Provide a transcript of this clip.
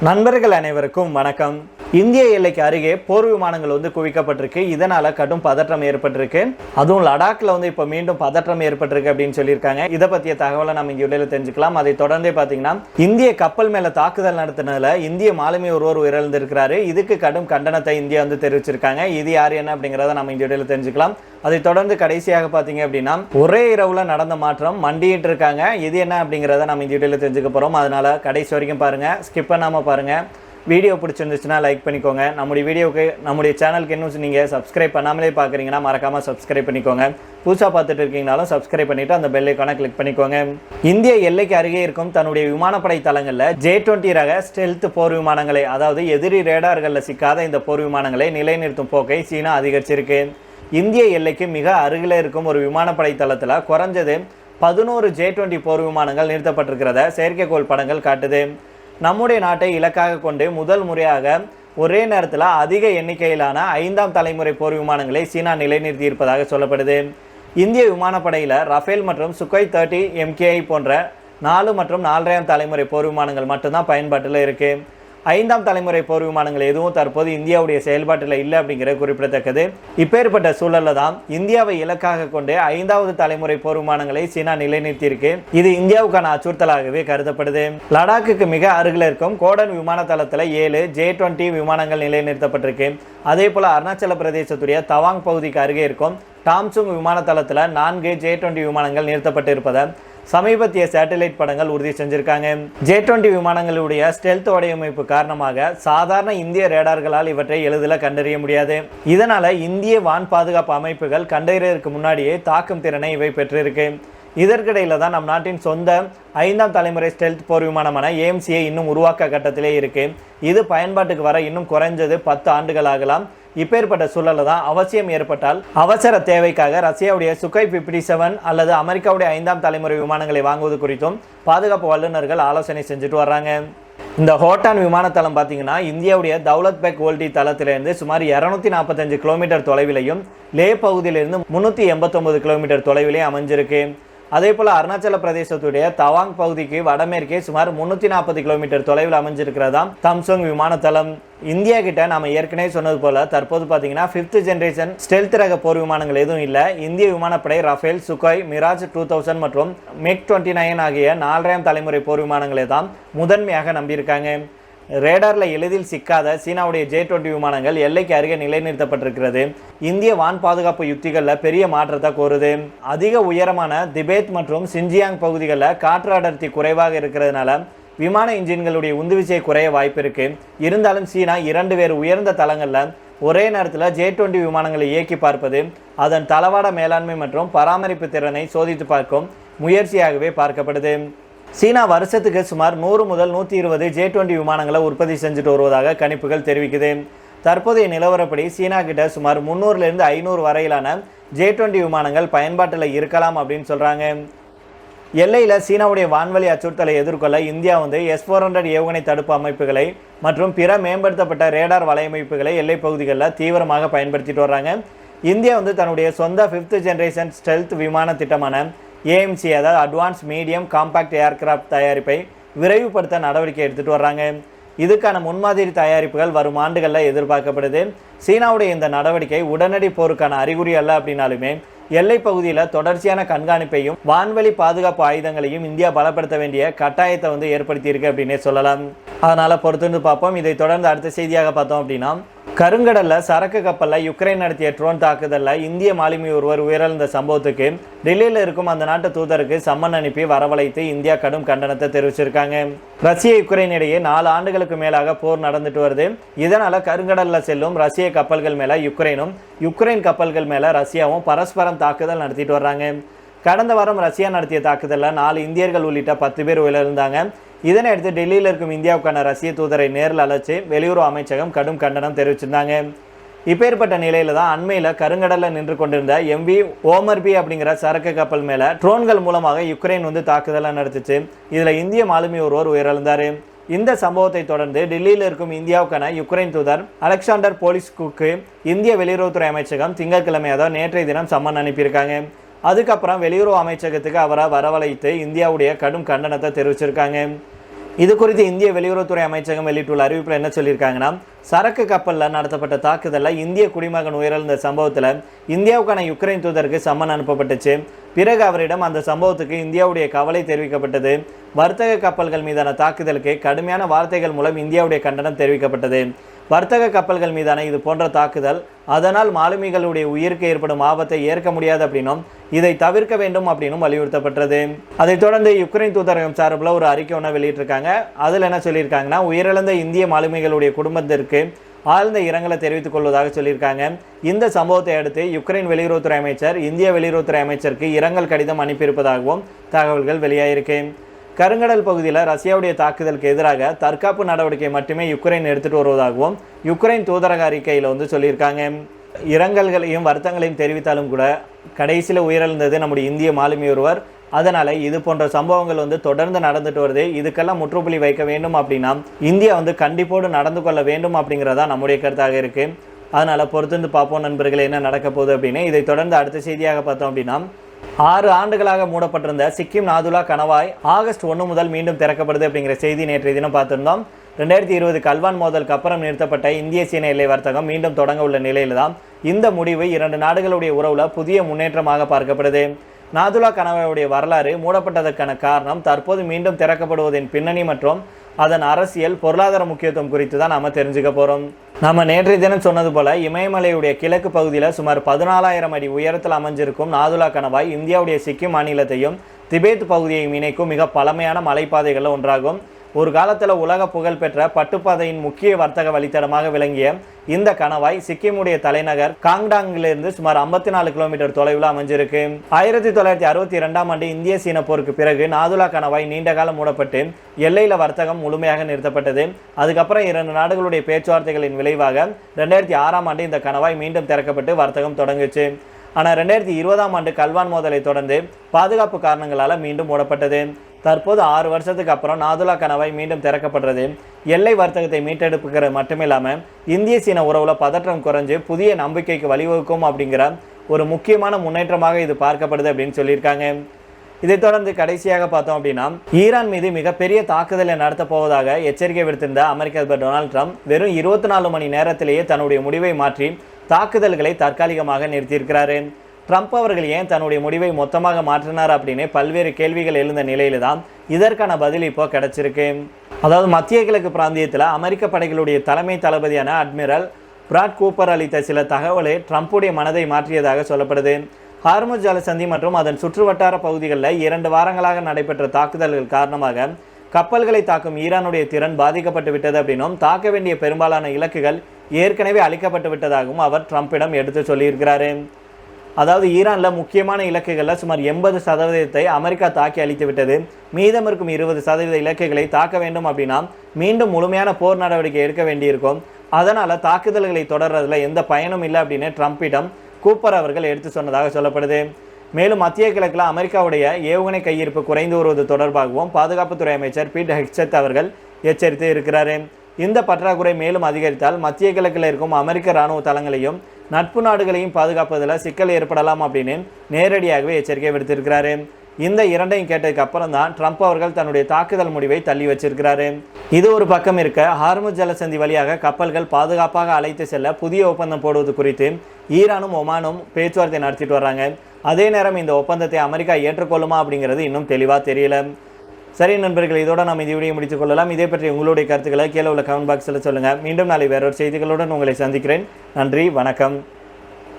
நண்பர்கள் அனைவருக்கும் வணக்கம். இந்திய எல்லைக்கு அருகே போர் விமானங்கள் குவிக்கப்பட்டிருக்கு. இதனால கடும் பதற்றம் ஏற்பட்டிருக்கு. அதுவும் லடாக்ல இப்போ மீண்டும் பதற்றம் ஏற்பட்டிருக்கு அப்படின்னு சொல்லியிருக்காங்க. இதை பற்றிய தகவலை நம்ம இங்கே இடையில தெரிஞ்சுக்கலாம். அதை தொடர்ந்தே பார்த்தீங்கன்னா இந்திய கப்பல் மேல தாக்குதல் நடத்தினதுல இந்திய மாலுமி ஒருவர் உயிரிழந்திருக்கிறாரு. இதுக்கு கடும் கண்டனத்தை இந்தியா தெரிவிச்சிருக்காங்க. இது யார் என்ன அப்படிங்கிறத நம்ம இங்கே இடையில தெரிஞ்சுக்கலாம். அதை தொடர்ந்து கடைசியாக பார்த்தீங்க அப்படின்னா ஒரே இரவுல நடந்த மாற்றம் மண்டிட்டு இருக்காங்க. இது என்ன அப்படிங்கிறத நம்ம இந்த வீடியோல தெரிஞ்சுக்க போறோம். அதனால கடைசி வரைக்கும் பாருங்க, ஸ்கிப் பண்ணாம பாருங்க. வீடியோ பிடிச்சிருந்துச்சுன்னா லைக் பண்ணிக்கோங்க. நம்முடைய சேனலுக்கு இன்னும் நீங்கள் சப்ஸ்கிரைப் பண்ணாமலே பார்க்குறீங்கன்னா மறக்காமல் சப்ஸ்கிரைப் பண்ணிக்கோங்க. புதுசாக பார்த்துட்டு இருக்கீங்கனாலும் சப்ஸ்கிரைப் பண்ணிவிட்டு அந்த பெல் ஐக்கானை கிளிக் பண்ணிக்கோங்க. இந்திய எல்லைக்கு அருகே இருக்கும் தன்னுடைய விமானப்படை தளங்களில் J-20 ரக ஸ்டெல்த் போர் விமானங்களை, அதாவது எதிரி ரேடார்களில் சிக்காத இந்த போர் விமானங்களை நிலைநிறுத்தும் போக்கை சீனா அதிகரிச்சிருக்கு. இந்திய எல்லைக்கு மிக அருகில் இருக்கும் ஒரு விமானப்படை தளத்தில் குறைஞ்சது 11 J-20 போர் விமானங்கள் நிறுத்தப்பட்டிருக்கிறத செயற்கைக்கோள் படங்கள் காட்டுது. நம்முடைய நாட்டை இலக்காக கொண்டு முதல் முறையாக ஒரே நேரத்தில் அதிக எண்ணிக்கையிலான 5ஆம் தலைமுறை போர் விமானங்களை சீனா நிலைநிறுத்தி இருப்பதாக சொல்லப்படுது. இந்திய விமானப்படையில் ரஃபேல் மற்றும் சுக்கோய் 30 MKI போன்ற 4 மற்றும் 4ஆம் தலைமுறை போர் விமானங்கள் மட்டும்தான் பயன்பாட்டில் இருக்கு. 5ஆம் தலைமுறை போர் விமானங்கள் எதுவும் தற்போது இந்தியாவுடைய செயல்பாட்டில் இல்லை அப்படிங்கிறது குறிப்பிடத்தக்கது. இப்பேற்பட்ட சூழலில் தான் இந்தியாவை இலக்காக கொண்டு 5வது தலைமுறை போர் விமானங்களை சீனா நிலைநிறுத்தியிருக்கு. இது இந்தியாவுக்கான அச்சுறுத்தலாகவே கருதப்படுது. லடாக்குக்கு மிக அருகில் இருக்கும் கோடன் விமான தளத்தில் 7 J-20 விமானங்கள் நிலைநிறுத்தப்பட்டிருக்கு. அதே போல அருணாச்சல பிரதேசத்துடைய தவாங் பகுதிக்கு அருகே இருக்கும் டாம்சுங் விமான தளத்தில் 4 J-20 விமானங்கள் நிறுத்தப்பட்டு இருப்பதை சமீபத்திய சேட்டலைட் படங்கள் உறுதி செஞ்சிருக்காங்க. J-20 விமானங்களுடைய ஸ்டெல்த் வடிவமைப்பு காரணமாக சாதாரண இந்திய ரேடார்களால் இவற்றை எளிதில் கண்டறிய முடியாது. இதனால இந்திய வான் பாதுகாப்பு அமைப்புகள் கண்டறியதற்கு முன்னாடியே தாக்கும் திறனை இவை பெற்றிருக்கு. இதற்கிடையில தான் நம் நாட்டின் சொந்த 5ஆம் தலைமுறை ஸ்டெல்த் போர் விமானமான AMC இன்னும் உருவாக்க கட்டத்திலே இருக்கு. இது பயன்பாட்டுக்கு வர இன்னும் குறைஞ்சது 10 ஆண்டுகள் ஆகலாம். இப்பேற்பட்ட சூழலில் தான் அவசியம் ஏற்பட்டால் அவசர தேவைக்காக ரஷ்யாவுடைய சுக்கோய் 57 அல்லது அமெரிக்காவுடைய 5ஆம் தலைமுறை விமானங்களை வாங்குவது குறித்தும் பாதுகாப்பு வல்லுநர்கள் ஆலோசனை செஞ்சுட்டு வர்றாங்க. இந்த ஹோட்டான் விமானத்தளம் பார்த்தீங்கன்னா இந்தியாவுடைய தௌலத் பெக் ஓல்டி தளத்திலிருந்து சுமார் 245 கிலோமீட்டர் தொலைவிலையும் லே பகுதியிலிருந்து 389 கிலோமீட்டர் தொலைவிலையும் அமைஞ்சிருக்கு. அதே போல் அருணாச்சல பிரதேசத்துடைய தவாங் பகுதிக்கு வடமேற்கே சுமார் 340 கிலோமீட்டர் தொலைவில் அமைஞ்சிருக்கிறதா தம்சுங் விமானத்தளம். இந்தியா கிட்ட நாம ஏற்கனவே சொன்னது போல தற்போது பார்த்தீங்கன்னா 5th ஜெனரேஷன் ஸ்டெல்த் ரக போர் விமானங்கள் எதுவும் இல்லை. இந்திய விமானப்படை ரஃபேல், சுக்கோய், மிராஜ் 2000 மற்றும் MiG-29 ஆகிய 4ஆம் தலைமுறை போர் விமானங்களை தான் முதன்மையாக நம்பியிருக்காங்க. ரேடார்ல எளிதில் சிக்காத சீனாவுடைய J-20 விமானங்கள் எல்லைக்கு அருகே நிலைநிறுத்தப்பட்டிருக்கிறது. இந்திய வான் பாதுகாப்பு யுக்திகளில் பெரிய மாற்றத்தை கோருது. அதிக உயரமான திபேத் மற்றும் சின்ஜியாங் பகுதிகளில் காற்று அடர்த்தி குறைவாக இருக்கிறதுனால விமான இன்ஜின்களுடைய உந்துவிசை குறைய வாய்ப்பு இருக்கு. இருந்தாலும் சீனா 2 வேறு உயர்ந்த தளங்களில் ஒரே நேரத்தில் J-20 விமானங்களை இயக்கி பார்ப்பது அதன் தளவாட மேலாண்மை மற்றும் பராமரிப்பு திறனை சோதித்து பார்க்கும் முயற்சியாகவே பார்க்கப்படுது. சீனா வருஷத்துக்கு சுமார் 100 முதல் 120 J-20 விமானங்களை உற்பத்தி செஞ்சுட்டு வருவதாக கணிப்புகள் தெரிவிக்குது. தற்போதைய நிலவரப்படி சீனா கிட்ட சுமார் 300லிருந்து 500 வரையிலான J-20 விமானங்கள் பயன்பாட்டில் இருக்கலாம் அப்படின்னு சொல்றாங்க. எல்லையில் சீனாவுடைய வான்வழி அச்சுறுத்தலை எதிர்கொள்ள இந்தியா S-400 ஏவுகணை தடுப்பு அமைப்புகளை மற்றும் பிற மேம்படுத்தப்பட்ட ரேடார் வலையமைப்புகளை எல்லை பகுதிகளில் தீவிரமாக பயன்படுத்திட்டு வர்றாங்க. இந்தியா தன்னுடைய சொந்த 5th ஜெனரேஷன் ஸ்டெல்த் விமான திட்டமான AMC, அதாவது அட்வான்ஸ் மீடியம் காம்பாக்ட் ஏர்கிராஃப்ட் தயாரிப்பை விரைவுபடுத்த நடவடிக்கை எடுத்துகிட்டு வர்றாங்க. இதுக்கான முன்மாதிரி தயாரிப்புகள் வரும் ஆண்டுகளில் எதிர்பார்க்கப்படுது. சீனாவுடைய இந்த நடவடிக்கை உடனடி போருக்கான அறிகுறி அல்ல அப்படின்னாலுமே எல்லை பகுதியில் தொடர்ச்சியான கண்காணிப்பையும் வான்வெளி பாதுகாப்பு ஆயுதங்களையும் இந்தியா பலப்படுத்த வேண்டிய கட்டாயத்தை ஏற்படுத்தியிருக்கு அப்படின்னே சொல்லலாம். அதனால பொறுத்து பார்ப்போம். இதை தொடர்ந்து அடுத்த செய்தியாக பார்த்தோம் அப்படின்னா கருங்கடல்ல சரக்கு கப்பலில் யுக்ரைன் நடத்திய ட்ரோன் தாக்குதலில் இந்திய மாலுமி ஒருவர் உயிரிழந்த சம்பவத்துக்கு டெல்லியில் இருக்கும் அந்த நாட்டு தூதருக்கு சம்மன் அனுப்பி வரவழைத்து இந்தியா கடும் கண்டனத்தை தெரிவிச்சிருக்காங்க. ரஷ்ய யுக்ரைன் இடையே 4 ஆண்டுகளுக்கு மேலாக போர் நடந்துட்டு வருது. இதனால கருங்கடல்ல செல்லும் ரஷ்ய கப்பல்கள் மேல யுக்ரைனும், யுக்ரைன் கப்பல்கள் மேல ரஷ்யாவும் பரஸ்பரம் தாக்குதல் நடத்திட்டு வர்றாங்க. கடந்த வாரம் ரஷ்யா நடத்திய தாக்குதலில் 4 இந்தியர்கள் உள்ளிட்ட 10 பேர் உயிரிழந்தாங்க. இதனை அடுத்து டெல்லியில் இருக்கும் இந்தியாவுக்கான ரஷ்ய தூதரை நேரில் அழைச்சி வெளியுறவு அமைச்சகம் கடும் கண்டனம் தெரிவிச்சிருந்தாங்க. இப்பேற்பட்ட நிலையில தான் அண்மையில் கருங்கடலில் நின்று கொண்டிருந்த MV ஓமர்பி அப்படிங்கிற சரக்கு கப்பல் மேல ட்ரோன்கள் மூலமாக யுக்ரைன் தாக்குதலை நடத்துச்சு. இதுல இந்திய மாலுமி ஒருவர் உயிரிழந்தாரு. இந்த சம்பவத்தை தொடர்ந்து டெல்லியில் இருக்கும் இந்தியாவுக்கான யுக்ரைன் தூதர் அலெக்சாண்டர் போலிஸ்குக்கு இந்திய வெளியுறவுத்துறை அமைச்சகம் திங்கட்கிழமை, அதாவது நேற்றைய தினம் சம்மன் அனுப்பியிருக்காங்க. அதுக்கப்புறம் வெளியுறவு அமைச்சகத்துக்கு அவரை வரவழைத்து இந்தியாவுடைய கடும் கண்டனத்தை தெரிவிச்சிருக்காங்க. இது குறித்து இந்திய வெளியுறவுத்துறை அமைச்சகம் வெளியிட்டுள்ள அறிவிப்பில் என்ன சொல்லியிருக்காங்கன்னா, சரக்கு கப்பலில் நடத்தப்பட்ட தாக்குதலில் இந்திய குடிமகன் உயிரிழந்த சம்பவத்தில் இந்தியாவுக்கான யுக்ரைன் தூதருக்கு சம்மன் அனுப்பப்பட்டுச்சு. பிறகு அவரிடம் அந்த சம்பவத்துக்கு இந்தியாவுடைய கவலை தெரிவிக்கப்பட்டது. வர்த்தக கப்பல்கள் மீதான தாக்குதலுக்கு கடுமையான வார்த்தைகள் மூலம் இந்தியாவுடைய கண்டனம் தெரிவிக்கப்பட்டது. வர்த்தக கப்பல்கள் மீதான இது போன்ற தாக்குதல் அதனால் மாலுமிகளுடைய உயிருக்கு ஏற்படும் ஆபத்தை ஏற்க முடியாது அப்படின்னும் இதை தவிர்க்க வேண்டும் அப்படின்னும் வலியுறுத்தப்பட்டது. அதைத் தொடர்ந்து யுக்ரைன் தூதரகம் சார்பில் ஒரு அறிக்கை ஒன்று வெளியிட்டிருக்காங்க. அதில் என்ன சொல்லியிருக்காங்கன்னா, உயிரிழந்த இந்திய மாலுமிகளுடைய குடும்பத்திற்கு ஆழ்ந்த இரங்கலை தெரிவித்துக் கொள்வதாக சொல்லியிருக்காங்க. இந்த சம்பவத்தை அடுத்து யுக்ரைன் வெளியுறவுத்துறை அமைச்சர் இந்திய வெளியுறவுத்துறை அமைச்சருக்கு இரங்கல் கடிதம் அனுப்பியிருப்பதாகவும் தகவல்கள் வெளியாயிருக்கு. கருங்கடல் பகுதியில் ரஷ்யாவுடைய தாக்குதலுக்கு எதிராக தற்காப்பு நடவடிக்கை மட்டுமே யுக்ரைன் எடுத்துட்டு வருவதாகவும் யுக்ரைன் தூதரக அறிக்கையில் சொல்லியிருக்காங்க. இரங்கல்களையும் வருத்தங்களையும் தெரிவித்தாலும் கூட கடைசியில் உயிரிழந்தது நம்முடைய இந்திய மாலுமி ஒருவர். அதனால் இது போன்ற சம்பவங்கள் தொடர்ந்து நடந்துட்டு வருது. இதுக்கெல்லாம் முற்றுப்புள்ளி வைக்க வேண்டும் அப்படின்னா இந்தியா கண்டிப்போடு நடந்து கொள்ள வேண்டும் அப்படிங்கிறதா நம்முடைய கருத்தாக இருக்குது. அதனால் பொறுத்திருந்து பார்ப்போம் நண்பர்களே, என்ன நடக்க போகுது அப்படின்னு. இதை தொடர்ந்து அடுத்த செய்தியாக பார்த்தோம் அப்படின்னா, 6 ஆண்டுகளாக மூடப்பட்டிருந்த சிக்கிம் நாதுலா கணவாய் ஆகஸ்ட் 1 முதல் மீண்டும் திறக்கப்படுது அப்படிங்கிற செய்தி நேற்றைய தினம் பார்த்திருந்தோம். 2020 கல்வான் மோதலுக்கு அப்புறம் நிறுத்தப்பட்ட இந்திய சீன எல்லை வர்த்தகம் மீண்டும் தொடங்க உள்ள நிலையில தான் இந்த முடிவு 2 நாடுகளுடைய உறவுல புதிய முன்னேற்றமாக பார்க்கப்படுது. நாதுலா கணவாயுடைய வரலாறு மூடப்பட்டதற்கான காரணம், தற்போது மீண்டும் திறக்கப்படுவதின் பின்னணி மற்றும் அதன் அரசியல் பொருளாதார முக்கியத்துவம் குறித்து தான் நாம தெரிஞ்சுக்க போறோம். நம்ம நேற்றைய தினம் சொன்னது போல இமயமலையுடைய கிழக்கு பகுதியில் சுமார் 14,000 அடி உயரத்தில் அமைஞ்சிருக்கும் நாதுலா கணவாய் இந்தியாவுடைய சிக்கிம் மாநிலத்தையும் திபேத் பகுதியையும் இணைக்கும் மிக பழமையான மலைப்பாதைகளில் ஒன்றாகும். ஒரு காலத்தில் உலக புகழ்பெற்ற பட்டுப்பாதையின் முக்கிய வர்த்தக வழித்தடமாக விளங்கிய இந்த கணவாய் சிக்கிமுடைய தலைநகர் காங்டாங்கிலிருந்து சுமார் 54 கிலோமீட்டர் தொலைவில் அமைஞ்சிருக்கு. 1962ஆம் ஆண்டு இந்திய சீன போருக்கு பிறகு நாதுலா கணவாய் நீண்ட காலம் மூடப்பட்டு எல்லையில வர்த்தகம் முழுமையாக நிறுத்தப்பட்டது. அதுக்கப்புறம் 2 நாடுகளுடைய பேச்சுவார்த்தைகளின் விளைவாக 2006ஆம் ஆண்டு இந்த கணவாய் மீண்டும் திறக்கப்பட்டு வர்த்தகம் தொடங்குச்சு. ஆனால் 2020ஆம் ஆண்டு கல்வான் மோதலை தொடர்ந்து பாதுகாப்பு காரணங்களால் மீண்டும் மூடப்பட்டது. தற்போது 6 வருஷத்துக்கு அப்புறம் நாதுலா கணவாய் மீண்டும் திறக்கப்படுறது எல்லை வர்த்தகத்தை மீட்டெடுப்புகிறது மட்டுமில்லாமல் இந்திய சீன உறவுல பதற்றம் குறைஞ்சு புதிய நம்பிக்கைக்கு வழிவகுக்கும் அப்படிங்கிற ஒரு முக்கியமான முன்னேற்றமாக இது பார்க்கப்படுது அப்படின்னு சொல்லியிருக்காங்க. இதைத் தொடர்ந்து கடைசியாக பார்த்தோம் அப்படின்னா, ஈரான் மீது மிகப்பெரிய தாக்குதலை நடத்த போவதாக எச்சரிக்கை விடுத்திருந்த அமெரிக்க அதிபர் டொனால்ட் ட்ரம்ப் வெறும் 24 மணி நேரத்திலேயே தன்னுடைய முடிவை மாற்றி தாக்குதல்களை தற்காலிகமாக நிறுத்தியிருக்கிறாரு. ட்ரம்ப் அவர்கள் ஏன் தன்னுடைய முடிவை மொத்தமாக மாற்றினார் அப்படின்னு பல்வேறு கேள்விகள் எழுந்த நிலையில தான் இதற்கான பதில் இப்போ கிடைச்சிருக்கு. அதாவது மத்திய கிழக்கு பிராந்தியத்தில் அமெரிக்க படைகளுடைய தலைமை தளபதியான அட்மிரல் பிராட் கூப்பர் அளித்த சில தகவலை ட்ரம்ப்புடைய மனதை மாற்றியதாக சொல்லப்படுது. ஹார்முஸ் ஜலசந்தி மற்றும் அதன் சுற்றுவட்டார பகுதிகளில் 2 வாரங்களாக நடைபெற்ற தாக்குதல்கள் காரணமாக கப்பல்களை தாக்கும் ஈரானுடைய திறன் பாதிக்கப்பட்டு விட்டது அப்படின்னும் தாக்க வேண்டிய பெரும்பாலான இலக்குகள் ஏற்கனவே அளிக்கப்பட்டு விட்டதாகவும் அவர் ட்ரம்பிடம் எடுத்து சொல்லியிருக்கிறாரு. அதாவது ஈரானில் முக்கியமான இலக்குகளில் சுமார் 80% அமெரிக்கா தாக்கி அளித்து விட்டது. மீதம் இருக்கும் 20% இலக்குகளை தாக்க வேண்டும் அப்படின்னா மீண்டும் முழுமையான போர் நடவடிக்கை எடுக்க வேண்டியிருக்கும். அதனால் தாக்குதல்களை தொடர்றதுல எந்த பயனும் இல்லை அப்படின்னு ட்ரம்பிடம் கூப்பர் அவர்கள் எடுத்து சொன்னதாக சொல்லப்படுது. மேலும் மத்திய கிழக்கில் அமெரிக்காவுடைய ஏவுகணை கையிருப்பு குறைந்து வருவது தொடர்பாகவும் பாதுகாப்புத்துறை அமைச்சர் பீட் ஹெக்செட் அவர்கள் எச்சரித்து இருக்கிறாரு. இந்த பற்றாக்குறை மேலும் அதிகரித்தால் மத்திய கிழக்கில் இருக்கும் அமெரிக்க இராணுவ தளங்களையும் நட்பு நாடுகளையும் பாதுகாப்பதில் சிக்கல் ஏற்படலாம் அப்படின்னு நேரடியாகவே எச்சரிக்கை விடுத்திருக்கிறாரு. இந்த இரண்டையும் கேட்டதுக்கு அப்புறம் தான் ட்ரம்ப் அவர்கள் தன்னுடைய தாக்குதல் முடிவை தள்ளி வச்சிருக்கிறாரு. இது ஒரு பக்கம் இருக்க, ஹார்முஸ் ஜலசந்தி வழியாக கப்பல்கள் பாதுகாப்பாக அழைத்து செல்ல புதிய ஒப்பந்தம் போடுவது குறித்து ஈரானும் ஒமானும் பேச்சுவார்த்தை நடத்திட்டு வர்றாங்க. அதே நேரம் இந்த ஒப்பந்தத்தை அமெரிக்கா ஏற்றுக்கொள்ளுமா அப்படிங்கிறது இன்னும் தெளிவாக தெரியல. சரி நண்பர்கள், இதோட நாம் இந்த வீடியோ முடித்துக் கொள்ளலாம். இதே பற்றி உங்களுடைய கருத்துக்களை கீழே உள்ள கமெண்ட் பாக்ஸில் சொல்லுங்கள். மீண்டும் நாளை வேறொரு செய்திகளுடன் உங்களை சந்திக்கிறேன். நன்றி, வணக்கம்.